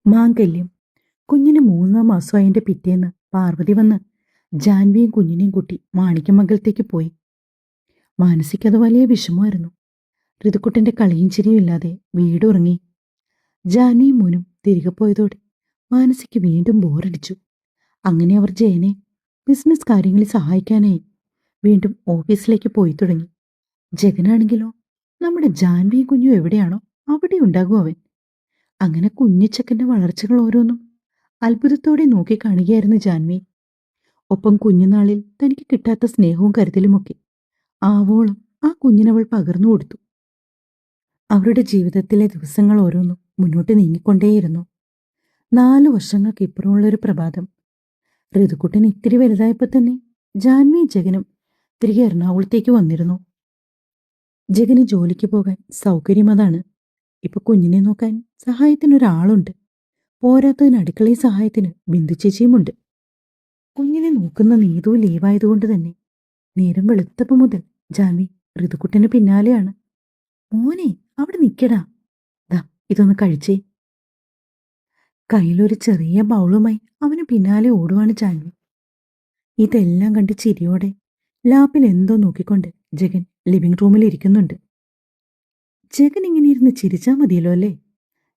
മാംഗല്യം. കുഞ്ഞിന് 3-ാം മാസമായതിന്റെ പിറ്റേന്ന് പാർവതി വന്ന് ജാൻവിയും കുഞ്ഞിനെയും കൂട്ടി മാണിക്യമംഗലത്തേക്ക് പോയി. മാനസിക്കത് വലിയ വിഷമമായിരുന്നു. ഋതുക്കുട്ടന്റെ കളിയും ചിരിയും ഇല്ലാതെ വീടുറങ്ങി. ജാൻവിയും മോനും തിരികെ പോയതോടെ മാനസിക്ക് വീണ്ടും ബോറടിച്ചു. അങ്ങനെ അവർ ജയനെ ബിസിനസ് കാര്യങ്ങളിൽ സഹായിക്കാനായി വീണ്ടും ഓഫീസിലേക്ക് പോയി തുടങ്ങി. ജഗനാണെങ്കിലോ നമ്മുടെ ജാൻവിയും കുഞ്ഞും എവിടെയാണോ അവിടെ ഉണ്ടാകും അവൻ. അങ്ങനെ കുഞ്ഞിച്ചക്കന്റെ വളർച്ചകൾ ഓരോന്നും അത്ഭുതത്തോടെ നോക്കിക്കാണുകയായിരുന്നു ജാൻവി. ഒപ്പം കുഞ്ഞുനാളിൽ തനിക്ക് കിട്ടാത്ത സ്നേഹവും കരുതലുമൊക്കെ ആവോളം ആ കുഞ്ഞിനവൾ പകർന്നു കൊടുത്തു. അവരുടെ ജീവിതത്തിലെ ദിവസങ്ങൾ ഓരോന്നും മുന്നോട്ട് നീങ്ങിക്കൊണ്ടേയിരുന്നു. 4 വർഷങ്ങൾക്കിപ്പുറമുള്ളൊരു പ്രഭാതം. ഋതുക്കുട്ടൻ ഇത്തിരി വലുതായപ്പോൾ തന്നെ ജാൻവിയും ജഗനും തിരികെ എറണാകുളത്തേക്ക് വന്നിരുന്നു. ജഗന് ജോലിക്ക് പോകാൻ സൗകര്യം അതാണ്. ഇപ്പൊ കുഞ്ഞിനെ നോക്കാൻ സഹായത്തിനൊരാളുണ്ട്. പോരാത്തതിന് അടുക്കളയിൽ സഹായത്തിന് ബിന്ദു ചേച്ചിയുമുണ്ട്. കുഞ്ഞിനെ നോക്കുന്ന നീതു ലീവായതുകൊണ്ട് തന്നെ നേരം വെളുത്തപ്പം മുതൽ ജാൻവി ഋതുക്കുട്ടന് പിന്നാലെയാണ്. മോനെ അവിടെ നിൽക്കടാ, ദാ ഇതൊന്ന് കഴിച്ചേ. കയ്യിലൊരു ചെറിയ ബൗളുമായി അവന് പിന്നാലെ ഓടുവാണ് ജാൻവി. ഇതെല്ലാം കണ്ട് ചിരിയോടെ ലാപ്പിൽ എന്തോ നോക്കിക്കൊണ്ട് ജഗൻ ലിവിംഗ് റൂമിൽ ഇരിക്കുന്നുണ്ട്. ജഗൻ ഇങ്ങനെ ഇരുന്ന് ചിരിച്ചാ മതിയല്ലോ അല്ലേ?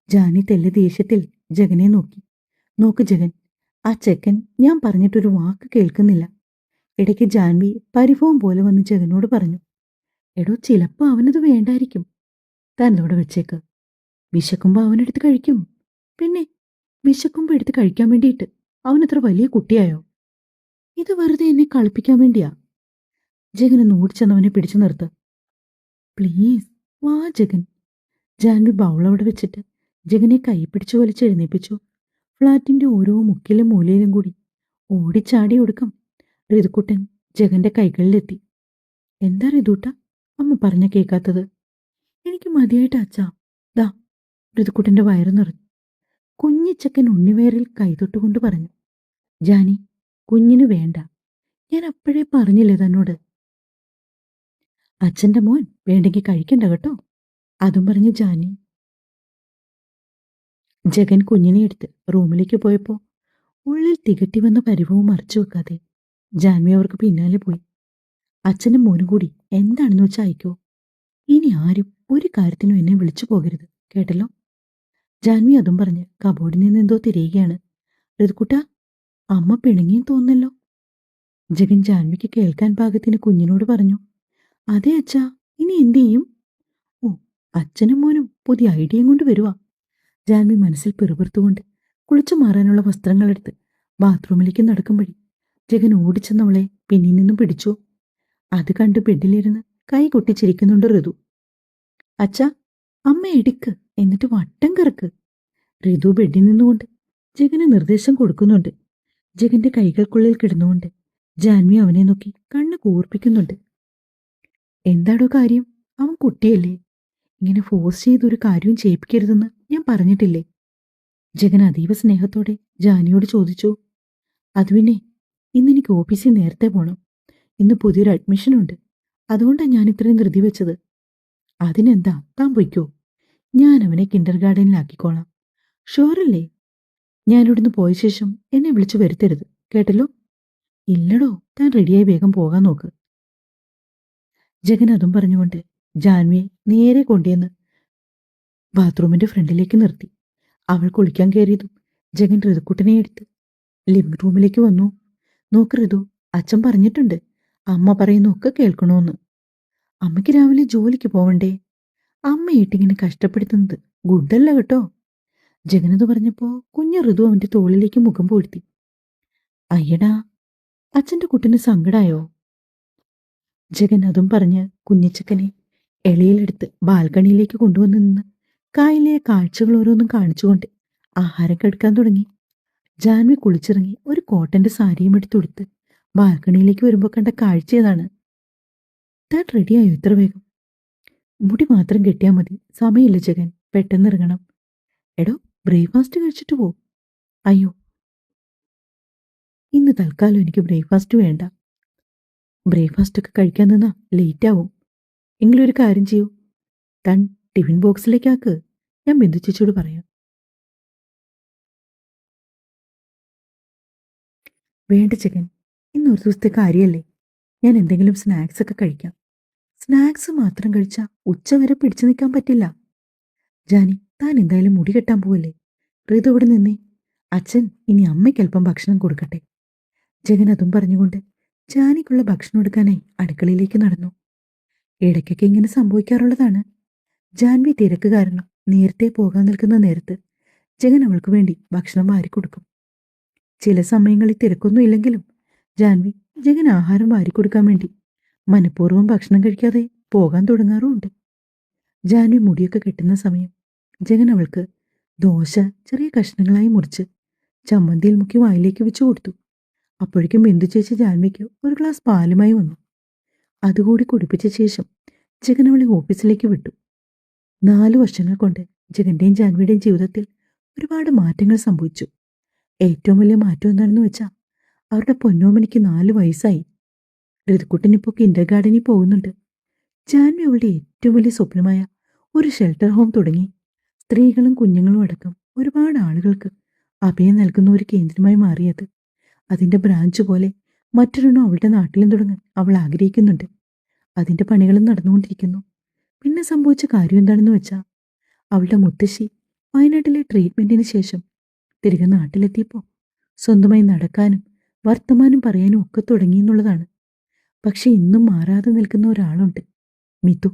ജാനി തെല്ല് ദേഷ്യത്തിൽ ജഗനെ നോക്കി. നോക്ക് ജഗൻ, ആ ചെക്കൻ ഞാൻ പറഞ്ഞിട്ടൊരു വാക്ക് കേൾക്കുന്നില്ല. ഇടയ്ക്ക് ജാൻവി പരിഭവം പോലെ വന്ന് ജഗനോട് പറഞ്ഞു. എടോ, ചിലപ്പോ അവനത് വേണ്ടായിരിക്കും. താൻ ഇതോടെ വെച്ചേക്ക്. വിശക്കുമ്പോ അവനെടുത്ത് കഴിക്കും. പിന്നെ വിശക്കുമ്പോ എടുത്ത് കഴിക്കാൻ വേണ്ടിയിട്ട് അവനത്ര വലിയ കുട്ടിയായോ? ഇത് വെറുതെ എന്നെ കളിപ്പിക്കാൻ വേണ്ടിയാ. ജഗൻ ഒന്ന് ഓടിച്ചെന്നവനെ പിടിച്ചു നിർത്ത്. പ്ലീസ് വാ ജഗൻ. ജാൻവി ബൗളവിടെ വെച്ചിട്ട് ജഗനെ കൈ പിടിച്ചു വലിച്ചെഴുന്നേപ്പിച്ചു. ഫ്ളാറ്റിന്റെ ഓരോ മുക്കിലും മൂലയിലും കൂടി ഓടിച്ചാടി ഒടുക്കം ഋതുക്കുട്ടൻ ജഗന്റെ കൈകളിലെത്തി. എന്താ ഋതുട്ട അമ്മ പറഞ്ഞ കേൾക്കാത്തത്? എനിക്ക് മതിയായിട്ട് അച്ഛാ. ദാ ഋതുക്കുട്ടന്റെ വയറ് നിറഞ്ഞു. കുഞ്ഞിച്ചക്കൻ ഉണ്ണിവയറിൽ കൈതൊട്ടുകൊണ്ട് പറഞ്ഞു. ജാനി, കുഞ്ഞിന് വേണ്ട. ഞാൻ അപ്പോഴേ പറഞ്ഞില്ലേ തന്നോട്. അച്ഛന്റെ മോൻ വേണ്ടെങ്കിൽ കഴിക്കണ്ട കേട്ടോ. അതും പറഞ്ഞ് ജഗൻ കുഞ്ഞിനെ എടുത്ത് റൂമിലേക്ക് പോയപ്പോ ഉള്ളിൽ തികട്ടി വന്ന പരിഭവം മറച്ചു വെക്കാതെ ജാൻവി അവർക്ക് പിന്നാലെ പോയി. അച്ഛനും മോനും കൂടി എന്താണെന്ന് വെച്ചാൽ അയക്കോ. ഇനി ആരും ഒരു കാര്യത്തിനും എന്നെ വിളിച്ചു പോകരുത്, കേട്ടല്ലോ. ജാൻവി അതും പറഞ്ഞ് കബോർഡിൽ നിന്ന് എന്തോ തിരയുകയാണ്. ഋതുക്കുട്ട, അമ്മ പിണങ്ങിയും തോന്നല്ലോ. ജഗൻ ജാൻവിക്ക് കേൾക്കാൻ പാകത്തിന് കുഞ്ഞിനോട് പറഞ്ഞു. അതെ അച്ഛാ, ഇനി എന്തു ചെയ്യും? ഓ, അച്ഛനും മോനും പുതിയ ഐഡിയയും കൊണ്ട് വരുവാ. ജാൻവി മനസ്സിൽ പിറുപിറുത്തുകൊണ്ട് കുളിച്ചു മാറാനുള്ള വസ്ത്രങ്ങളെടുത്ത് ബാത്റൂമിലേക്ക് നടക്കുമ്പോഴേ ജഗൻ ഓടിച്ചെന്നവളെ പിന്നിൽ നിന്നും പിടിച്ചു. അത് കണ്ട് ബെഡിലിരുന്ന് കൈ കൊട്ടിച്ചിരിക്കുന്നുണ്ട് ഋതു. അച്ഛാ, അമ്മ എടുക്ക്, എന്നിട്ട് വട്ടം കറക്ക്. ഋതു ബെഡിൽ നിന്നുകൊണ്ട് ജഗന് നിർദ്ദേശം കൊടുക്കുന്നുണ്ട്. ജഗന്റെ കൈകൾക്കുള്ളിൽ കിടന്നുകൊണ്ട് ജാൻവി അവനെ നോക്കി കണ്ണ് കൂർപ്പിക്കുന്നുണ്ട്. എന്താടോ കാര്യം? അവൻ കുട്ടിയല്ലേ. ഇങ്ങനെ ഫോഴ്സ് ചെയ്തൊരു കാര്യവും ചെയ്യിപ്പിക്കരുതെന്ന് ഞാൻ പറഞ്ഞിട്ടില്ലേ? ജഗൻ അതീവ സ്നേഹത്തോടെ ജാനിയോട് ചോദിച്ചു. അത് പിന്നെ ഇന്നെനിക്ക് ഓഫീസിൽ നേരത്തെ പോണം. ഇന്ന് പുതിയൊരു അഡ്മിഷൻ ഉണ്ട്. അതുകൊണ്ടാണ് ഞാൻ ഇത്രയും ധൃതി വെച്ചത്. അതിനെന്താ, താൻ പൊയ്ക്കോ. ഞാൻ അവനെ കിൻഡർ ഗാർഡനിലാക്കിക്കോളാം. ഷുവറല്ലേ? ഞാനിവിടുന്ന് പോയ ശേഷം എന്നെ വിളിച്ചു വരുത്തരുത്, കേട്ടല്ലോ. ഇല്ലടോ, താൻ റെഡിയായി വേഗം പോകാൻ നോക്ക്. ജഗൻ അതും പറഞ്ഞുകൊണ്ട് ജാൻവിയെ നേരെ കൊണ്ടുവന്ന് ബാത്റൂമിന്റെ ഫ്രണ്ടിലേക്ക് നിർത്തി. അവൾ കുളിക്കാൻ കയറിയതും ജഗൻ ഋതുക്കുട്ടനെ എടുത്ത് ലിവിംഗ് റൂമിലേക്ക് വന്നു. നോക്ക് ഋതു, അച്ഛൻ പറഞ്ഞിട്ടുണ്ട് അമ്മ പറയുന്നൊക്കെ കേൾക്കണോന്ന്. അമ്മയ്ക്ക് രാവിലെ ജോലിക്ക് പോവണ്ടേ? അമ്മയായിട്ടിങ്ങനെ കഷ്ടപ്പെടുത്തുന്നത് ഗുഡല്ല കേട്ടോ. ജഗനത് പറഞ്ഞപ്പോ കുഞ്ഞു ഋതു അവന്റെ തോളിലേക്ക് മുഖം പൂഴ്ത്തി. അയ്യടാ, അച്ഛന്റെ കുട്ടിന് സങ്കടായോ? ജഗൻ അതും പറഞ്ഞ് കുഞ്ഞിച്ചക്കനെ എളിയിലെടുത്ത് ബാൽക്കണിയിലേക്ക് കൊണ്ടുവന്ന് നിന്ന് കായലിലെ കാഴ്ചകൾ ഓരോന്നും കാണിച്ചുകൊണ്ട് ആഹാരം കഴിക്കാൻ തുടങ്ങി. ജാൻവി കുളിച്ചിറങ്ങി ഒരു കോട്ടന്റെ സാരിയും എടുത്തുകൊടുത്ത് ബാൽക്കണിയിലേക്ക് വരുമ്പോൾ കണ്ട കാഴ്ച ഏതാണ്? താൻ റെഡിയായോ ഇത്ര വേഗം? മുടി മാത്രം കെട്ടിയാൽ മതി, സമയമില്ല ജഗൻ, പെട്ടെന്ന് ഇറങ്ങണം. എടോ, ബ്രേക്ക്ഫാസ്റ്റ് കഴിച്ചിട്ട് പോ. അയ്യോ, ഇന്ന് തൽക്കാലം എനിക്ക് ബ്രേക്ക്ഫാസ്റ്റ് വേണ്ട. ബ്രേക്ക്ഫാസ്റ്റ് ഒക്കെ കഴിക്കാൻ നിന്നാ ലേറ്റ് ആവും. എങ്കിലും ഒരു കാര്യം ചെയ്യൂ, താൻ ടിഫിൻ ബോക്സിലേക്കാക്ക്. ഞാൻ ബിന്ദു ചേച്ചിയോട് പറയാം. വേണ്ട ജഗൻ, ഇന്നൊരു ദിവസത്തെ കാര്യമല്ലേ. ഞാൻ എന്തെങ്കിലും സ്നാക്സ് ഒക്കെ കഴിക്കാം. സ്നാക്സ് മാത്രം കഴിച്ചാൽ ഉച്ചവരെ പിടിച്ചു നിൽക്കാൻ പറ്റില്ല. ജാനി, താൻ എന്തായാലും മുടി കെട്ടാൻ പോവല്ലേ? ഋതു ഇവിടെ നിന്നേ. അച്ഛൻ ഇനി അമ്മയ്ക്ക് അല്പം ഭക്ഷണം കൊടുക്കട്ടെ. ജഗൻ അതും പറഞ്ഞുകൊണ്ട് ജാനിക്കുള്ള ഭക്ഷണം എടുക്കാനായി അടുക്കളയിലേക്ക് നടന്നു. ഇടയ്ക്കൊക്കെ ഇങ്ങനെ സംഭവിക്കാറുള്ളതാണ്. ജാൻവി തിരക്ക് കാരണം നേരത്തെ പോകാൻ നിൽക്കുന്ന നേരത്ത് ജഗൻ അവൾക്ക് വേണ്ടി ഭക്ഷണം വാരിക്കൊടുക്കും. ചില സമയങ്ങളിൽ തിരക്കൊന്നും ഇല്ലെങ്കിലും ജാൻവി ജഗൻ ആഹാരം വാരിക്കൊടുക്കാൻ വേണ്ടി മനഃപൂർവ്വം ഭക്ഷണം കഴിക്കാതെ പോകാൻ തുടങ്ങാറുമുണ്ട്. ജാൻവി മുടിയൊക്കെ കെട്ടുന്ന സമയം ജഗൻ അവൾക്ക് ദോശ ചെറിയ കഷ്ണങ്ങളായി മുറിച്ച് ചമ്മന്തിയിൽ മുക്കി വായിലേക്ക് വെച്ചു കൊടുത്തു. അപ്പോഴേക്കും ബിന്ദു ചേച്ചി ജാൻവിക്ക് ഒരു ഗ്ലാസ് പാലുമായി വന്നു. അതുകൂടി കുടിപ്പിച്ച ശേഷം ജഗൻ അവളെ ഓഫീസിലേക്ക് വിട്ടു. 4 വർഷങ്ങൾ കൊണ്ട് ജഗന്റെയും ജാൻവിയുടെയും ജീവിതത്തിൽ ഒരുപാട് മാറ്റങ്ങൾ സംഭവിച്ചു. ഏറ്റവും വലിയ മാറ്റം എന്താണെന്ന് വെച്ചാൽ അവരുടെ പൊന്നോമനിക്ക് 4 വയസ്സായി. ഋതുക്കുട്ടനിപ്പോൾ കിൻഡർ ഗാർഡനിൽ പോകുന്നുണ്ട്. ജാൻവി അവളുടെ ഏറ്റവും വലിയ സ്വപ്നമായ ഒരു ഷെൽട്ടർ ഹോം തുടങ്ങി. സ്ത്രീകളും കുഞ്ഞുങ്ങളും അടക്കം ഒരുപാട് ആളുകൾക്ക് അഭയം നൽകുന്ന ഒരു കേന്ദ്രമായി മാറിയത്. അതിന്റെ ബ്രാഞ്ച് പോലെ മറ്റൊരെണ്ണം അവളുടെ നാട്ടിലും തുടങ്ങാൻ അവൾ ആഗ്രഹിക്കുന്നുണ്ട്. അതിന്റെ പണികളും നടന്നുകൊണ്ടിരിക്കുന്നു. പിന്നെ സംഭവിച്ച കാര്യം എന്താണെന്ന് വെച്ചാൽ അവളുടെ മുത്തശ്ശി വയനാട്ടിലെ ട്രീറ്റ്മെന്റിന് ശേഷം തിരികെ നാട്ടിലെത്തിയപ്പോൾ സ്വന്തമായി നടക്കാനും വർത്തമാനം പറയാനും ഒക്കെ തുടങ്ങിയെന്നുള്ളതാണ്. പക്ഷെ ഇന്നും മാറാതെ നിൽക്കുന്ന ഒരാളുണ്ട്, മിതു.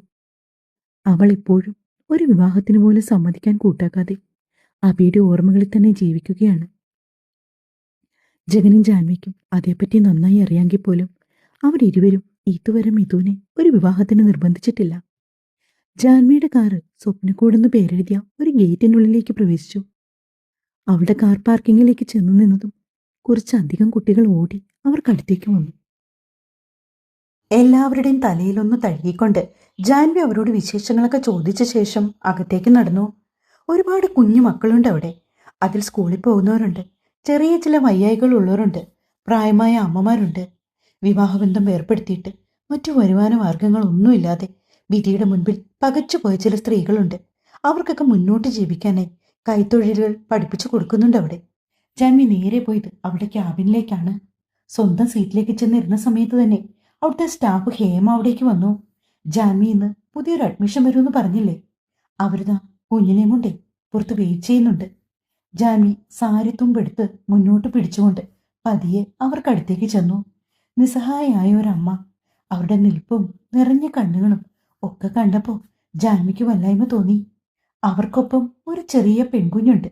അവൾ ഇപ്പോഴും ഒരു വിവാഹത്തിന് പോലും സമ്മതിക്കാൻ കൂട്ടാക്കാതെ അബിയുടെ ഓർമ്മകളിൽ തന്നെ ജീവിക്കുകയാണ്. ജഗനും ജാൻവിക്കും അതേപ്പറ്റി നന്നായി അറിയാമെങ്കിൽ പോലും അവരിരുവരും ഇതുവരെ മിതുവിനെ ഒരു വിവാഹത്തിന് നിർബന്ധിച്ചിട്ടില്ല. ജാൻവിയുടെ കാറ് സ്വപ്നക്കൂടെന്ന് പേരെഴുതിയ ഒരു ഗേറ്റിനുള്ളിലേക്ക് പ്രവേശിച്ചു. അവളുടെ കാർ പാർക്കിങ്ങിലേക്ക് ചെന്നു നിന്നതും കുറച്ചധികം കുട്ടികൾ ഓടി അവർക്കടുത്തേക്ക് വന്നു. എല്ലാവരുടെയും തലയിലൊന്ന് തഴുകിക്കൊണ്ട് ജാൻവി അവരോട് വിശേഷങ്ങളൊക്കെ ചോദിച്ച ശേഷം അകത്തേക്ക് നടന്നു. ഒരുപാട് കുഞ്ഞു മക്കളുണ്ട് അവിടെ. അതിൽ സ്കൂളിൽ പോകുന്നവരുണ്ട്, ചെറിയ ചില വയ്യായികൾ ഉള്ളവരുണ്ട്, പ്രായമായ അമ്മമാരുണ്ട്. വിവാഹബന്ധം ഏർപ്പെടുത്തിയിട്ട് മറ്റു വരുമാന മാർഗങ്ങളൊന്നുമില്ലാതെ വിധിയുടെ മുൻപിൽ പകച്ചുപോയ ചില സ്ത്രീകളുണ്ട്. അവർക്കൊക്കെ മുന്നോട്ട് ജീവിക്കാനായി കൈത്തൊഴിലുകൾ പഠിപ്പിച്ചു കൊടുക്കുന്നുണ്ട് അവിടെ. ജാൻവി നേരെ പോയത് അവിടെ ക്യാബിനിലേക്കാണ്. സ്വന്തം സീറ്റിലേക്ക് ചെന്നിരുന്ന സമയത്ത് തന്നെ അവിടുത്തെ സ്റ്റാഫ് ഹേമ അവിടേക്ക് വന്നു. ജാൻവി ഇന്ന് പുതിയൊരു അഡ്മിഷൻ വരുമെന്ന് പറഞ്ഞില്ലേ, അവരിതാ കുഞ്ഞിനെയും കൊണ്ടേ പുറത്ത് വെയിറ്റ് ചെയ്യുന്നുണ്ട്. ജാൻവി സാരി തുമ്പെടുത്ത് മുന്നോട്ട് പിടിച്ചുകൊണ്ട് പതിയെ അവർക്കടുത്തേക്ക് ചെന്നു. നിസ്സഹായായ ഒരമ്മ. അവരുടെ നിൽപ്പും നിറഞ്ഞ കണ്ണുകളും ഒക്കെ കണ്ടപ്പോൾ ജാൻവിക്ക് വല്ലായ്മ തോന്നി. അവർക്കൊപ്പം ഒരു ചെറിയ പെൺകുഞ്ഞുണ്ട്.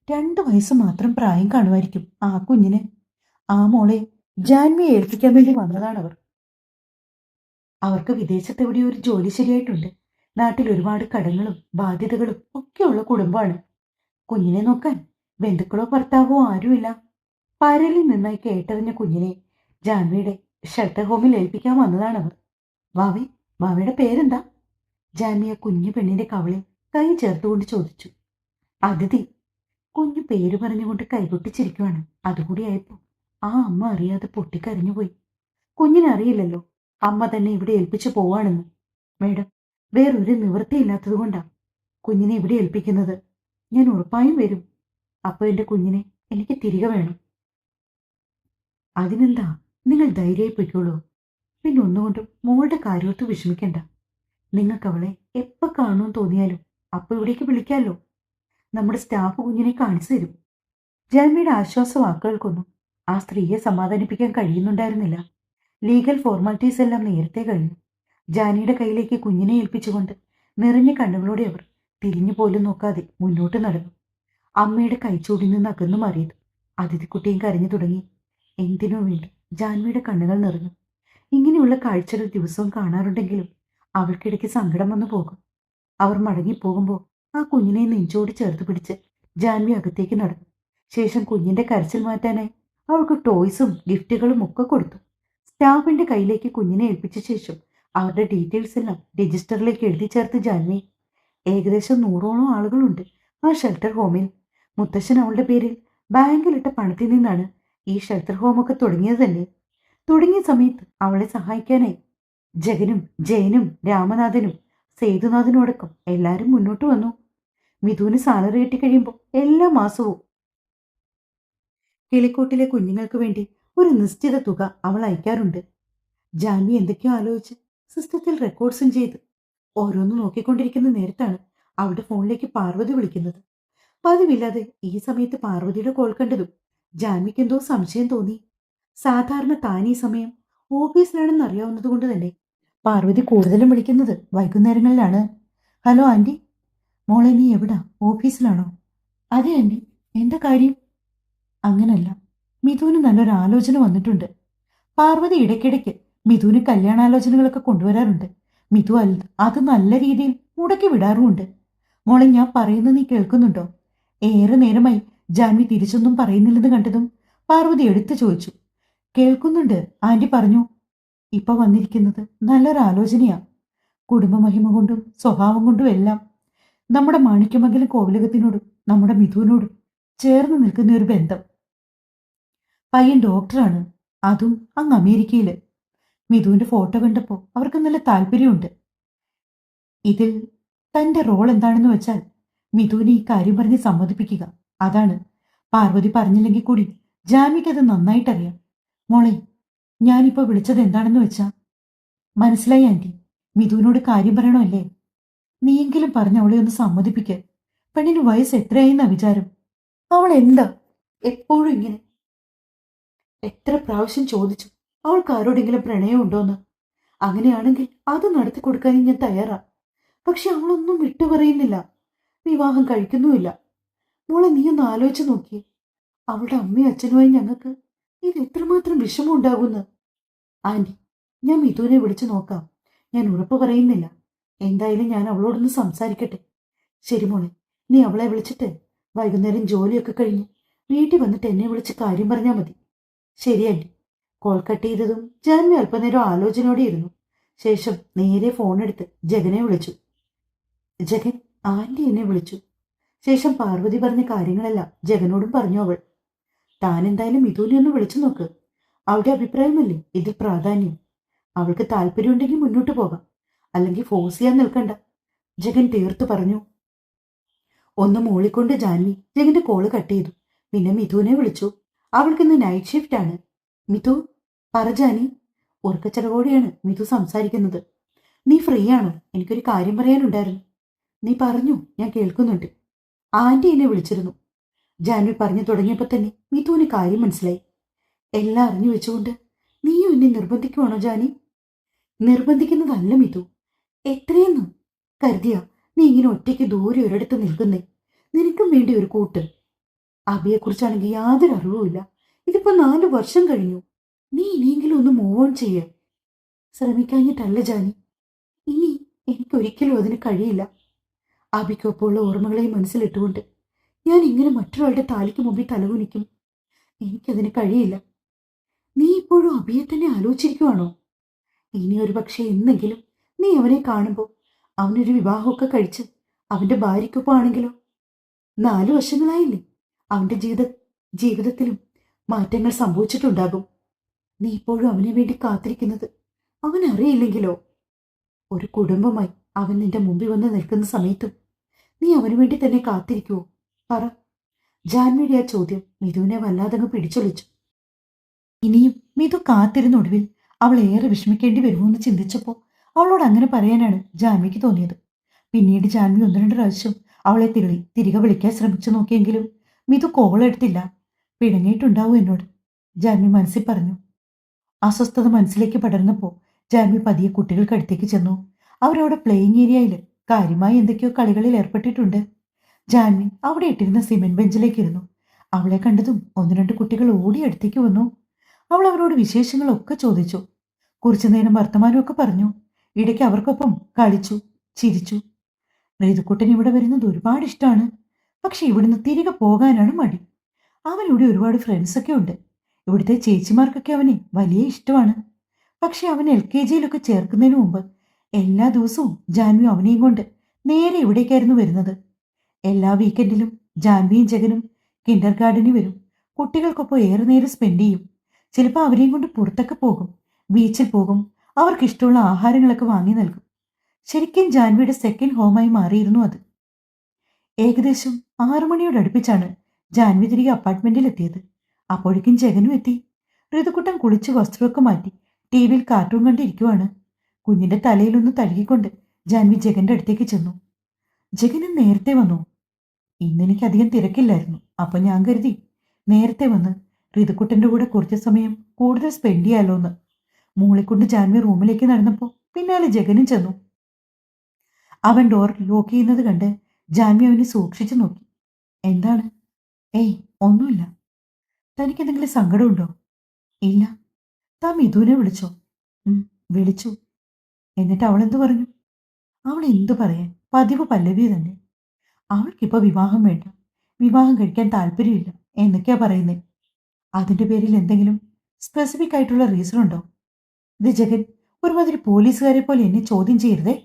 2 വയസ്സ് മാത്രം പ്രായം കാണുമായിരിക്കും ആ കുഞ്ഞിന്. ആ മോളെ ജാൻവിയെ ഏൽപ്പിക്കാൻ വേണ്ടി വന്നതാണവർ. അവർക്ക് വിദേശത്തെവിടെ ഒരു ജോലി ശരിയായിട്ടുണ്ട്. നാട്ടിൽ ഒരുപാട് കടങ്ങളും ബാധ്യതകളും ഒക്കെയുള്ള കുടുംബമാണ്. കുഞ്ഞിനെ നോക്കാൻ ബന്ധുക്കളോ ഭർത്താവോ ആരുമില്ല. പരലിൽ നിന്നായി കേട്ടറിഞ്ഞ കുഞ്ഞിനെ ജാൻവിയുടെ ഷെൽട്ടർ ഹോമിൽ ഏൽപ്പിക്കാൻ വന്നതാണവർ. വാവി, വാവയുടെ പേരെന്താ? ജാൻവി ആ കുഞ്ഞു പെണ്ണിന്റെ കവളിൽ കൈ ചേർത്തുകൊണ്ട് ചോദിച്ചു. അതിഥി. കുഞ്ഞു പേര് പറഞ്ഞുകൊണ്ട് കൈകൊട്ടിച്ചിരിക്കുവാണ്. അതുകൂടിയായപ്പോ ആ അമ്മ അറിയാതെ പൊട്ടിക്കരഞ്ഞുപോയി. കുഞ്ഞിനറിയില്ലല്ലോ അമ്മ തന്നെ ഇവിടെ ഏൽപ്പിച്ചു പോവാണെന്ന്. മേഡം, വേറൊരു നിവൃത്തിയില്ലാത്തത് കൊണ്ടാ കുഞ്ഞിനെ ഇവിടെ ഏൽപ്പിക്കുന്നത്. ഞാൻ ഉറപ്പായും വരും. അപ്പൊ എന്റെ കുഞ്ഞിനെ എനിക്ക് തിരികെ വേണം. അതിനെന്താ, നിങ്ങൾ ധൈര്യമായി പൊയ്ക്കോളൂ. പിന്നെ ഒന്നുകൊണ്ടും മോളുടെ കാര്യോർത്ത് വിഷമിക്കണ്ട. നിങ്ങൾക്ക് അവളെ എപ്പോൾ കാണുമെന്ന് തോന്നിയാലും അപ്പൊ ഇവിടേക്ക് വിളിക്കാമല്ലോ. നമ്മുടെ സ്റ്റാഫ് കുഞ്ഞിനെ കാണിച്ചു തരും. ജാൻവിയുടെ ആശ്വാസ വാക്കുകൾക്കൊന്നും ആ സ്ത്രീയെ സമാധാനിപ്പിക്കാൻ കഴിയുന്നുണ്ടായിരുന്നില്ല. ലീഗൽ ഫോർമാലിറ്റീസ് എല്ലാം നേരത്തെ കഴിഞ്ഞു. ജാനിയുടെ കയ്യിലേക്ക് കുഞ്ഞിനെ ഏൽപ്പിച്ചുകൊണ്ട് നിറഞ്ഞ കണ്ണുകളോടെ അവർ തിരിഞ്ഞു പോലും നോക്കാതെ മുന്നോട്ട് നടന്നു. അമ്മയുടെ കൈച്ചൂടിൽ നിന്ന് അകന്നു മാറിയത് അതിഥിക്കുട്ടിയും കരഞ്ഞു തുടങ്ങി. എന്തിനോ വേണ്ടി ജാൻവിയുടെ കണ്ണുകൾ നിറഞ്ഞു. ഇങ്ങനെയുള്ള കാഴ്ചകൾ ദിവസവും കാണാറുണ്ടെങ്കിലും അവൾക്കിടയ്ക്ക് സങ്കടം വന്നു പോകും. അവർ മടങ്ങിപ്പോകുമ്പോൾ ആ കുഞ്ഞിനെ നെഞ്ചോട് ചേർത്ത് പിടിച്ച് ജാൻവി അകത്തേക്ക് നടന്നു. ശേഷം കുഞ്ഞിന്റെ കരച്ചിൽ മാറ്റാനായി അവൾക്ക് ടോയ്സും ഗിഫ്റ്റുകളും ഒക്കെ കൊടുത്തു. സ്റ്റാഫിന്റെ കയ്യിലേക്ക് കുഞ്ഞിനെ ഏൽപ്പിച്ച ശേഷം അവരുടെ ഡീറ്റെയിൽസ് എല്ലാം രജിസ്റ്ററിലേക്ക് എഴുതി ചേർത്ത് ജാൻവി. ഏകദേശം 100ഓളം ആളുകളുണ്ട് ആ ഷെൽട്ടർ ഹോമിൽ. മുത്തശ്ശൻ അവളുടെ പേരിൽ ബാങ്കിലിട്ട പണത്തിൽ നിന്നാണ് ഈ ഷെൽട്ടർ ഹോമൊക്കെ തുടങ്ങിയത് തന്നെ. തുടങ്ങിയ സമയത്ത് അവളെ സഹായിക്കാനായി ജഗനും ജയനും രാമനാഥനും സേതുനാഥനും അടക്കം എല്ലാവരും മുന്നോട്ട് വന്നു. മിഥുവിന് സാലറി കിട്ടിക്കഴിയുമ്പോൾ എല്ലാ മാസവും കിളിക്കൂട്ടിലെ കുഞ്ഞുങ്ങൾക്ക് വേണ്ടി ഒരു നിശ്ചിത തുക അവൾ അയക്കാറുണ്ട്. ജാൻവി എന്തൊക്കെയോ ആലോചിച്ച് സിസ്റ്റത്തിൽ റെക്കോർഡ്സും ചെയ്ത് ഓരോന്ന് നോക്കിക്കൊണ്ടിരിക്കുന്ന നേരത്താണ് അവളുടെ ഫോണിലേക്ക് പാർവതി വിളിക്കുന്നത്. പതിവില്ലാതെ ഈ സമയത്ത് പാർവതിയുടെ കോൾ കണ്ടതും ജാൻവിക്ക് എന്തോ സംശയം തോന്നി. സാധാരണ താൻ ഈ സമയം ഓഫീസിലാണെന്ന് അറിയാവുന്നത് കൊണ്ട് തന്നെ പാർവതി കൂടുതലും വിളിക്കുന്നത് വൈകുന്നേരങ്ങളിലാണ്. Hello aunty. മോളെ നീ എവിടാ? ഓഫീസിലാണോ? അതെ ആന്റി. എന്താ കാര്യം? അങ്ങനല്ല, മിഥുന് നല്ലൊരു ആലോചന വന്നിട്ടുണ്ട്. പാർവതി ഇടയ്ക്കിടയ്ക്ക് മിഥുന് കല്യാണാലോചനകളൊക്കെ കൊണ്ടുവരാറുണ്ട്. മിഥു അത് നല്ല രീതിയിൽ മുടക്കി വിടാറുമുണ്ട്. മോളെ, ഞാൻ പറയുന്നത് നീ കേൾക്കുന്നുണ്ടോ? ഏറെ നേരമായി ജാൻവി തിരിച്ചൊന്നും പറയുന്നില്ലെന്ന് കണ്ടതും പാർവതി എടുത്തു ചോദിച്ചു. കേൾക്കുന്നുണ്ട് ആന്റി, പറഞ്ഞു. ഇപ്പൊ വന്നിരിക്കുന്നത് നല്ലൊരു ആലോചനയാ. കുടുംബമഹിമ കൊണ്ടും സ്വഭാവം കൊണ്ടും എല്ലാം നമ്മുടെ മാണിക്യമംഗലം കോവിലകത്തിനോടും നമ്മുടെ മിഥുവിനോടും ചേർന്ന് നിൽക്കുന്ന ഒരു ബന്ധം. പയ്യൻ ഡോക്ടറാണ്, അതും അങ്ങ് അമേരിക്കയില്. മിഥുവിന്റെ ഫോട്ടോ കണ്ടപ്പോൾ അവർക്ക് നല്ല താല്പര്യമുണ്ട്. ഇതിൽ തന്റെ റോൾ എന്താണെന്ന് വെച്ചാൽ മിഥുവിനെ ഈ കാര്യം പറഞ്ഞ് സമ്മതിപ്പിക്കുക. അതാണ്. പാർവതി പറഞ്ഞില്ലെങ്കിൽ കൂടി ജാൻവിക്ക് അത് നന്നായിട്ടറിയാം. മോളെ, ഞാനിപ്പോ വിളിച്ചത് എന്താണെന്ന് വെച്ചാ, മനസ്സിലായി ആന്റി, മിഥുവിനോട് കാര്യം പറയണമല്ലേ? നീയെങ്കിലും പറഞ്ഞ അവളെ ഒന്ന് സമ്മതിപ്പിക്ക. പെണ്ണിന് വയസ്സ് എത്രയായിന്നാ വിചാരം? അവൾ എന്താ എപ്പോഴും ഇങ്ങനെ? എത്ര പ്രാവശ്യം ചോദിച്ചു അവൾക്ക് ആരോടെങ്കിലും പ്രണയം ഉണ്ടോന്ന്. അങ്ങനെയാണെങ്കിൽ അത് നടത്തി കൊടുക്കാനും ഞാൻ തയ്യാറാ. പക്ഷെ അവളൊന്നും വിട്ടുപറയുന്നില്ല, വിവാഹം കഴിക്കുന്നുമില്ല. മോളെ, നീ ഒന്ന് ആലോചിച്ച് നോക്കിയേ. അവളുടെ അമ്മയും അച്ഛനുമായി ഞങ്ങൾക്ക് ഇത് എത്രമാത്രം വിഷമം ഉണ്ടാകുന്നു. ആന്റി, ഞാൻ മിഥുവിനെ വിളിച്ചു നോക്കാം. ഞാൻ ഉറപ്പ് പറയുന്നില്ല. എന്തായാലും ഞാൻ അവളോടൊന്ന് സംസാരിക്കട്ടെ. ശരി മോളെ, നീ അവളെ വിളിച്ചിട്ട് വൈകുന്നേരം ജോലിയൊക്കെ കഴിഞ്ഞ് വീട്ടിൽ വന്നിട്ട് എന്നെ വിളിച്ച് കാര്യം പറഞ്ഞാൽ മതി. ശരിയല്ലേ? കോൾ കട്ട് ചെയ്തതും ജാൻവി അല്പനേരം ആലോചനയോടെ ഇരുന്നു. ശേഷം നേരെ ഫോണെടുത്ത് ജഗനെ വിളിച്ചു. ജഗൻ, ആന്റി എന്നെ വിളിച്ചു. ശേഷം പാർവതി പറഞ്ഞ കാര്യങ്ങളെല്ലാം ജഗനോടും പറഞ്ഞു അവൾ. താൻ എന്തായാലും മിഥുനെ ഒന്ന് വിളിച്ചു നോക്ക്. അവളുടെ അഭിപ്രായമല്ലേ ഇതിൽ പ്രാധാന്യം. അവൾക്ക് താല്പര്യമുണ്ടെങ്കിൽ മുന്നോട്ട് പോകാം, അല്ലെങ്കിൽ ഫോഴ്സ് ചെയ്യാൻ നിൽക്കണ്ട, ജഗൻ തീർത്തു പറഞ്ഞു. ഒന്ന് മൂളിക്കൊണ്ട് ജാൻവി ജഗന്റെ കോള് കട്ട് ചെയ്തു. പിന്നെ മിഥുനെ വിളിച്ചു. അവൾക്കിന്ന് നൈറ്റ് ഷിഫ്റ്റ് ആണ്. മിഥു, പറ ജാനി. ഉറക്കച്ചടവോടെയാണ് മിഥു സംസാരിക്കുന്നത്. നീ ഫ്രീ ആണോ? എനിക്കൊരു കാര്യം പറയാനുണ്ടായിരുന്നു. നീ പറഞ്ഞു, ഞാൻ കേൾക്കുന്നുണ്ട്. ആന്റി എന്നെ വിളിച്ചിരുന്നു. ജാൻവി പറഞ്ഞു തുടങ്ങിയപ്പോൾ തന്നെ മിഥുവിന് കാര്യം മനസ്സിലായി. എല്ലാം അറിഞ്ഞു വെച്ചുകൊണ്ട് നീയും എന്നെ നിർബന്ധിക്കുവാണോ ജാനി? നിർബന്ധിക്കുന്നതല്ല മിഥു. എത്രയെന്ന് കരുതിയാ നീ ഇങ്ങനെ ഒറ്റയ്ക്ക് ദൂരെ ഒരിടത്ത് നിൽക്കുന്നേ? നിനക്കും വേണ്ടി ഒരു കൂട്ട്. അബിയെക്കുറിച്ചാണെങ്കിൽ യാതൊരു അറിവുമില്ല. ഇതിപ്പോ 4 വർഷം കഴിഞ്ഞു. നീ ഇനിയെങ്കിലും ഒന്ന് മൂവ് ഓൺ ചെയ്യ. ശ്രമിക്കാഞ്ഞിട്ടല്ല ജാനി, ഇനി എനിക്കൊരിക്കലും അതിന് കഴിയില്ല. അബിക്കൊപ്പമുള്ള ഓർമ്മകളെ മനസ്സിലിട്ടുകൊണ്ട് ഞാൻ ഇങ്ങനെ മറ്റൊരാളുടെ താലിക്ക് മുമ്പിൽ തലകുനിക്കും. എനിക്കതിന് കഴിയില്ല. നീ ഇപ്പോഴും അബിയെ തന്നെ ആലോചിച്ചിരിക്കുവാണോ? ഇനി ഒരു പക്ഷേ എന്നെങ്കിലും നീ അവനെ കാണുമ്പോൾ അവനൊരു വിവാഹമൊക്കെ കഴിച്ച് അവന്റെ ഭാര്യയ്ക്കൊപ്പം ആണെങ്കിലോ? 4 വർഷങ്ങളായില്ലേ? അവന്റെ ജീവിതത്തിലും മാറ്റങ്ങൾ സംഭവിച്ചിട്ടുണ്ടാകും. നീ ഇപ്പോഴും അവനെ വേണ്ടി കാത്തിരിക്കുന്നത് അവനറിയില്ലെങ്കിലോ? ഒരു കുടുംബമായി അവൻ നിന്റെ മുമ്പിൽ വന്ന് നിൽക്കുന്ന സമയത്തും നീ അവനു വേണ്ടി തന്നെ കാത്തിരിക്കുവോ? പറ. ജാൻവിയുടെ ആ ചോദ്യം മിഥുവിനെ വല്ലാതങ്ങ് പിടിച്ചൊളിച്ചു. ഇനിയും മിഥു കാത്തിരുന്നൊടുവിൽ അവൾ ഏറെ വിഷമിക്കേണ്ടി വരുമോയെന്ന് ചിന്തിച്ചപ്പോൾ അവളോട് അങ്ങനെ പറയാനാണ് ജാൻവിക്ക് തോന്നിയത്. പിന്നീട് ജാൻവി 1-2 പ്രാവശ്യം അവളെ തിരികെ വിളിക്കാൻ ശ്രമിച്ചു നോക്കിയെങ്കിലും മിഥു കോൾ എടുത്തില്ല. പിണങ്ങിയിട്ടുണ്ടാവും എന്നോട്, ജാൻവി മനസ്സിൽ പറഞ്ഞു. അസ്വസ്ഥത മനസ്സിലേക്ക് പടർന്നപ്പോൾ ജാൻവി പതിയെ കുട്ടികൾക്കടുത്തേക്ക് ചെന്നു. അവരവിടെ പ്ലേയിങ് ഏരിയയിൽ കാര്യമായി എന്തൊക്കെയോ കളികളിൽ ഏർപ്പെട്ടിട്ടുണ്ട്. ജാൻവി അവിടെ ഇട്ടിരുന്ന സിമെന്റ് ബെഞ്ചിലേക്ക് ഇരുന്നു. അവളെ കണ്ടതും 1-2 കുട്ടികൾ ഓടി അടുത്തേക്ക് വന്നു. അവൾ അവരോട് വിശേഷങ്ങളൊക്കെ ചോദിച്ചു. കുറച്ചുനേരം വർത്തമാനമൊക്കെ പറഞ്ഞു. ഇടയ്ക്ക് അവർക്കൊപ്പം കളിച്ചു, ചിരിച്ചു. ഋതുക്കുട്ടൻ ഇവിടെ വരുന്നത് ഒരുപാട് ഇഷ്ടമാണ്. പക്ഷെ ഇവിടുന്ന് തിരികെ പോകാനാണ് മടി. അവനിവിടെ ഒരുപാട് ഫ്രണ്ട്സൊക്കെ ഉണ്ട്. ഇവിടുത്തെ ചേച്ചിമാർക്കൊക്കെ അവനെ വലിയ ഇഷ്ടമാണ്. പക്ഷെ അവൻ LKG-യിലൊക്കെ ചേർക്കുന്നതിന് മുമ്പ് എല്ലാ ദിവസവും ജാൻവി അവനെയും കൊണ്ട് നേരെ ഇവിടേക്കായിരുന്നു വരുന്നത്. എല്ലാ വീക്കെൻഡിലും ജാൻവിയും ജഗനും കിൻഡർ ഗാർഡനിൽ വരും. കുട്ടികൾക്കൊപ്പം ഏറെ നേരം സ്പെൻഡ് ചെയ്യും. ചിലപ്പോൾ അവരെയും കൊണ്ട് പുറത്തൊക്കെ പോകും, ബീച്ചിൽ പോകും. അവർക്കിഷ്ടമുള്ള ആഹാരങ്ങളൊക്കെ വാങ്ങി നൽകും. ശരിക്കും ജാൻവിയുടെ സെക്കൻഡ് ഹോമായി മാറിയിരുന്നു അത്. ഏകദേശം 6 മണിയോടടുപ്പിച്ചാണ് ജാൻവി തിരികെ അപ്പാർട്ട്മെന്റിൽ എത്തിയത്. അപ്പോഴേക്കും ജഗനും എത്തി. ഋതുക്കുട്ടൻ കുളിച്ച് വസ്ത്രമൊക്കെ മാറ്റി ടി വിയിൽ കാർട്ടൂൺ കണ്ടിരിക്കുവാണ്. കുഞ്ഞിന്റെ തലയിലൊന്ന് തഴുകിക്കൊണ്ട് ജാൻവി ജഗന്റെ അടുത്തേക്ക് ചെന്നു. ജഗന് നേരത്തെ വന്നു. ഇന്നെനിക്ക് അധികം തിരക്കില്ലായിരുന്നു. അപ്പൊ ഞാൻ കരുതി നേരത്തെ വന്ന് ഋതുക്കുട്ടന്റെ കൂടെ കുറച്ച് സമയം കൂടുതൽ സ്പെൻഡ് ചെയ്യാലോന്ന്. മൂളെക്കൊണ്ട് ജാൻവി റൂമിലേക്ക് നടന്നപ്പോ പിന്നാലെ ജഗനും ചെന്നു. അവൻ ഡോർ ലോക്ക് ചെയ്യുന്നത് കണ്ട് ജാൻവി അവനെ സൂക്ഷിച്ചു നോക്കി. എന്താണ്? ഏയ്, ഒന്നുമില്ല. തനിക്ക് എന്തെങ്കിലും സങ്കടമുണ്ടോ? ഇല്ല. താൻ മിഥുനെ വിളിച്ചോ? വിളിച്ചു. എന്നിട്ട് അവൾ എന്തു പറഞ്ഞു? അവൾ എന്തു പറയാൻ, പതിവ് പല്ലവി തന്നെ. അവൾക്കിപ്പോ വിവാഹം വേണ്ട, വിവാഹം കഴിക്കാൻ താല്പര്യമില്ല എന്നൊക്കെയാ പറയുന്നേ. അതിന്റെ പേരിൽ എന്തെങ്കിലും സ്പെസിഫിക് ആയിട്ടുള്ള റീസൺ ഉണ്ടോ? ഇത് ജഗൻ ഒരുമാതിരി പോലീസുകാരെ പോലെ എന്നെ ചോദ്യം ചെയ്യരുതേ.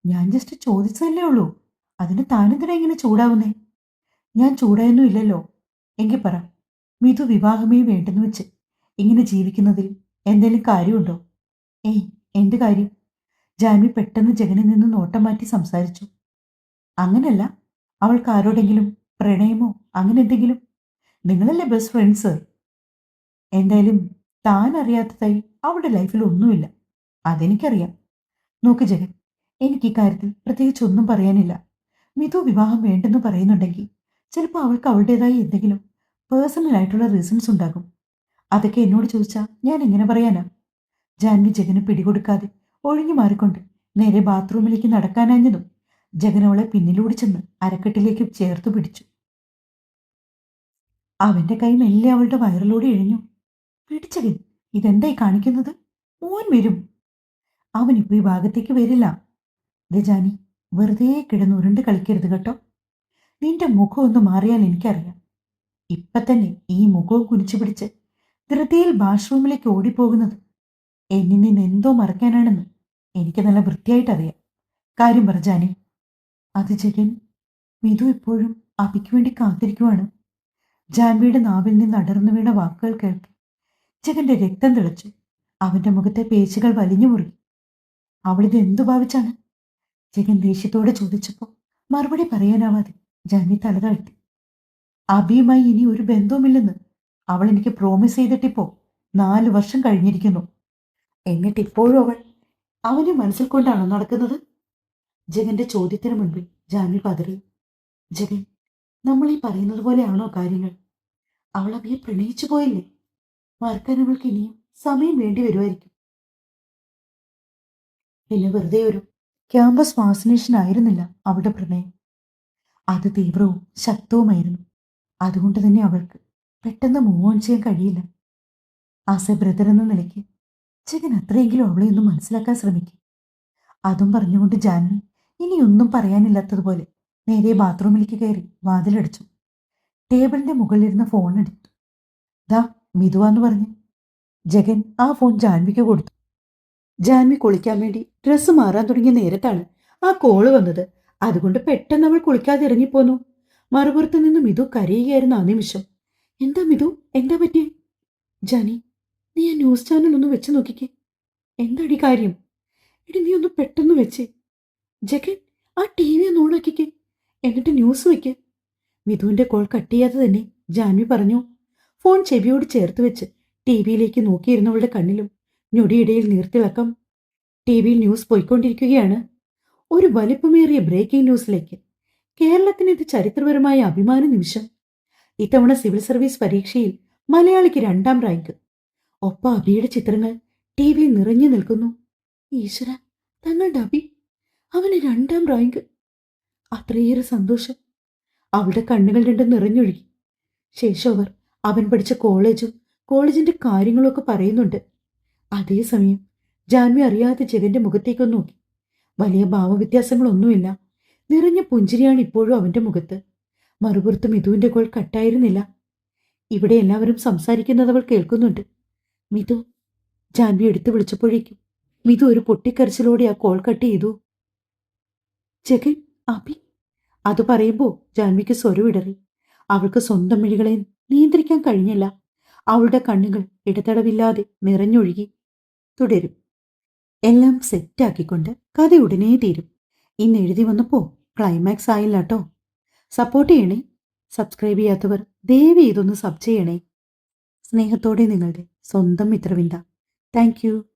ഞാൻ ജസ്റ്റ് ചോദിച്ചതല്ലേ ഉള്ളൂ. അതിന് താനെന്തിനാ ഇങ്ങനെ ചൂടാവുന്നേ? ഞാൻ ചൂടായൊന്നും ഇല്ലല്ലോ. എങ്കിൽ പറ, മിഥു വിവാഹമേ വേണ്ടെന്ന് വെച്ച് ഇങ്ങനെ ജീവിക്കുന്നതിൽ എന്തെങ്കിലും കാര്യമുണ്ടോ? ഏയ്, എന്ത് കാര്യം? ജാൻവി പെട്ടെന്ന് ജഗനിൽ നിന്ന് നോട്ടം മാറ്റി സംസാരിച്ചു. അങ്ങനല്ല, അവൾക്ക് ആരോടെങ്കിലും പ്രണയമോ അങ്ങനെ എന്തെങ്കിലും? നിങ്ങളല്ലേ ബെസ്റ്റ് ഫ്രണ്ട്സ്. എന്തായാലും താൻ അറിയാത്തതായി അവളുടെ ലൈഫിൽ ഒന്നുമില്ല, അതെനിക്കറിയാം. നോക്ക് ജഗൻ, എനിക്ക് ഇക്കാര്യത്തിൽ പ്രത്യേകിച്ച് ഒന്നും പറയാനില്ല. മിഥു വിവാഹം വേണ്ടെന്ന് പറയുന്നുണ്ടെങ്കിൽ ചിലപ്പോൾ അവൾക്ക് അവളുടേതായി എന്തെങ്കിലും പേഴ്സണൽ ആയിട്ടുള്ള റീസൺസ് ഉണ്ടാകും. അതൊക്കെ എന്നോട് ചോദിച്ചാൽ ഞാൻ എങ്ങനെ പറയാനാ? ജാൻവി ജഗന് പിടികൊടുക്കാതെ ഒഴിഞ്ഞു മാറിക്കൊണ്ട് നേരെ ബാത്റൂമിലേക്ക് നടക്കാനാഞ്ഞതും ജഗൻ അവളെ പിന്നിലൂടെ ചെന്ന് അരക്കെട്ടിലേക്ക് ചേർത്തു പിടിച്ചു. അവന്റെ കൈ മെല്ലെ അവളുടെ വയറിലൂടെ ഇഴഞ്ഞു. പിടിച്ചകൻ, ഇതെന്തായി കാണിക്കുന്നത്? മോൻ വരും. അവനിപ്പോ ഈ ഭാഗത്തേക്ക് വരില്ല. രജാനി, വെറുതെ കിടന്ന് ഉരുണ്ട് കളിക്കരുത് കേട്ടോ. നിന്റെ മുഖം ഒന്ന് മാറിയാൽ എനിക്കറിയാം. ഇപ്പൊ തന്നെ ഈ മുഖവും കുനിച്ചു പിടിച്ച് ധൃതിയിൽ വാഷ്റൂമിലേക്ക് ഓടിപ്പോകുന്നത് എന്നിൽ നിന്ന് എന്തോ മറക്കാനാണെന്ന് എനിക്ക് നല്ല വൃത്തിയായിട്ടറിയാം. കാര്യം പറ ജാനി. അത് ജഗൻ, മിഥു ഇപ്പോഴും അബിക്ക് വേണ്ടി കാത്തിരിക്കുവാണ്. ജാൻവിയുടെ നാവിൽ നിന്ന് അടർന്നു വീണ വാക്കുകൾ കേൾക്കി ജഗന്റെ രക്തം തിളച്ചു. അവന്റെ മുഖത്തെ പേശികൾ വലിഞ്ഞു മുറുകി. അവളിത് എന്തു ഭാവിച്ചാണ്? ജഗൻ ദേഷ്യത്തോടെ ചോദിച്ചപ്പോ മറുപടി പറയാനാവാതെ ജാൻവി തല താഴ്ത്തി. അബിയുമായി ഇനി ഒരു ബന്ധവുമില്ലെന്ന് അവൾ എനിക്ക് പ്രോമിസ് ചെയ്തിട്ടിപ്പോ 4 വർഷം കഴിഞ്ഞിരിക്കുന്നു. എന്നിട്ടിപ്പോഴും അവൾ അവനെ മനസ്സിൽ കൊണ്ടാണോ നടക്കുന്നത്? ജഗന്റെ ചോദ്യത്തിന് മുൻപിൽ ജാൻവി പതറി. ജഗൻ, നമ്മൾ ഈ പറയുന്നത് പോലെയാണോ കാര്യങ്ങൾ? അവൾ അബിയെ പ്രണയിച്ചു പോയില്ലേ? മറക്കാൻ അവൾക്ക് ഇനിയും സമയം വേണ്ടി വരുമായിരിക്കും. പിന്നെ വെറുതെ ഒരു ക്യാമ്പസ് ഫാസിനേഷൻ ആയിരുന്നില്ല അവളുടെ പ്രണയം. അത് തീവ്രവും ശക്തവുമായിരുന്നു. അതുകൊണ്ട് തന്നെ അവൾക്ക് പെട്ടെന്ന് മൂവ് ഓൺ ചെയ്യാൻ കഴിയില്ല. ആസ് എ ബ്രദർ എന്ന നിലയ്ക്ക് ജഗൻ അത്രയെങ്കിലും അവളെ ഒന്ന് മനസ്സിലാക്കാൻ ശ്രമിക്കും. അതും പറഞ്ഞുകൊണ്ട് ജാൻവി ഇനിയൊന്നും പറയാനില്ലാത്തതുപോലെ നേരെ ബാത്റൂമിലേക്ക് കയറി വാതിലടിച്ചു. ടേബിളിന്റെ മുകളിലിരുന്ന ഫോൺ എടുത്തു. ദാ മിഥുവാന്ന് പറഞ്ഞു. ജഗൻ ആ ഫോൺ ജാൻവിക്ക് കൊടുത്തു. ജാൻവി കുളിക്കാൻ വേണ്ടി ഡ്രസ്സ് മാറാൻ തുടങ്ങിയ നേരത്താണ് ആ കോള് വന്നത്. അതുകൊണ്ട് പെട്ടെന്ന് അവൾ കുളിക്കാതെ ഇറങ്ങിപ്പോന്നു. മറുപുറത്ത് നിന്ന് മിഥു കരയുകയായിരുന്നു ആ നിമിഷം. എന്താ മിഥു, എന്താ പറ്റിയേ? ജാനി, നീ ആ ന്യൂസ് ചാനൽ ഒന്ന് വെച്ച് നോക്കിക്കേ. എന്താടി കാര്യം? എടി, നീ ഒന്ന് പെട്ടെന്ന് വെച്ചേ. ജഗൻ, ആ ടി വി ഒന്ന് ഓണാക്കിക്കേ, എന്നിട്ട് ന്യൂസ് വെക്ക്. മിഥുവിന്റെ കോൾ കട്ട് ചെയ്യാതെ തന്നെ ജാൻവി പറഞ്ഞു. ഫോൺ ചെവിയോട് ചേർത്ത് വെച്ച് ടി വിയിലേക്ക് നോക്കിയിരുന്നവളുടെ കണ്ണിലും ഞൊടിയിടയിൽ നീർത്തിളക്കം. ടി വിയിൽ ന്യൂസ് പോയിക്കൊണ്ടിരിക്കുകയാണ്. ഒരു വലിപ്പമേറിയ ബ്രേക്കിംഗ് ന്യൂസിലേക്ക്. കേരളത്തിന് ഇത് ചരിത്രപരമായ അഭിമാന നിമിഷം. ഇത്തവണ സിവിൽ സർവീസ് പരീക്ഷയിൽ മലയാളിക്ക് 2ാം റാങ്ക്. ഒപ്പം അബിയുടെ ചിത്രങ്ങൾ ടി വിയിൽ നിറഞ്ഞു നിൽക്കുന്നു. ഈശ്വര, തങ്ങളുടെ അബി, അവന് 2ാം റാങ്ക്. അത്രയേറെ സന്തോഷം. അവളുടെ കണ്ണുകൾ രണ്ടും നിറഞ്ഞൊഴുകി. ശേഷം അവർ അവൻ പഠിച്ച കോളേജിന്റെ കാര്യങ്ങളൊക്കെ പറയുന്നുണ്ട്. അതേസമയം ജാൻവി അറിയാതെ ജഗന്റെ മുഖത്തേക്കൊന്ന് നോക്കി. വലിയ ഭാവവ്യത്യാസങ്ങളൊന്നുമില്ല. നിറഞ്ഞ പുഞ്ചിരിയാണ് ഇപ്പോഴും അവന്റെ മുഖത്ത്. മറുപുറത്ത് മിഥുവിന്റെ കോൾ കട്ടായിരുന്നില്ല. ഇവിടെ എല്ലാവരും സംസാരിക്കുന്നത് അവൾ കേൾക്കുന്നുണ്ട്. മിഥു, ജാൻവി എടുത്തു വിളിച്ചപ്പോഴേക്കും മിഥു ഒരു പൊട്ടിക്കരച്ചിലോടെ ആ കോൾ കട്ട് ചെയ്തു. ജഗൻ, അബി. അത് പറയുമ്പോൾ ജാൻവിക്ക് സ്വരവിടറി. അവൾക്ക് സ്വന്തം മിഴികളെ നിയന്ത്രിക്കാൻ കഴിഞ്ഞില്ല. അവളുടെ കണ്ണുകൾ ഇടതടവില്ലാതെ നിറഞ്ഞൊഴുകി. തുടരും. എല്ലാം സെറ്റാക്കിക്കൊണ്ട് കഥ ഉടനെ തീരും. ഇന്ന് എഴുതി വന്നപ്പോ ക്ലൈമാക്സ് ആയില്ല കേട്ടോ. സപ്പോർട്ട് ചെയ്യണേ. സബ്സ്ക്രൈബ് ചെയ്യാത്തവർ ദയവ് ഇതൊന്ന് സബ് ചെയ്യണേ. സ്നേഹത്തോടെ നിങ്ങളുടെ സ്വന്തം മിത്രവിന്ദ. Thank you.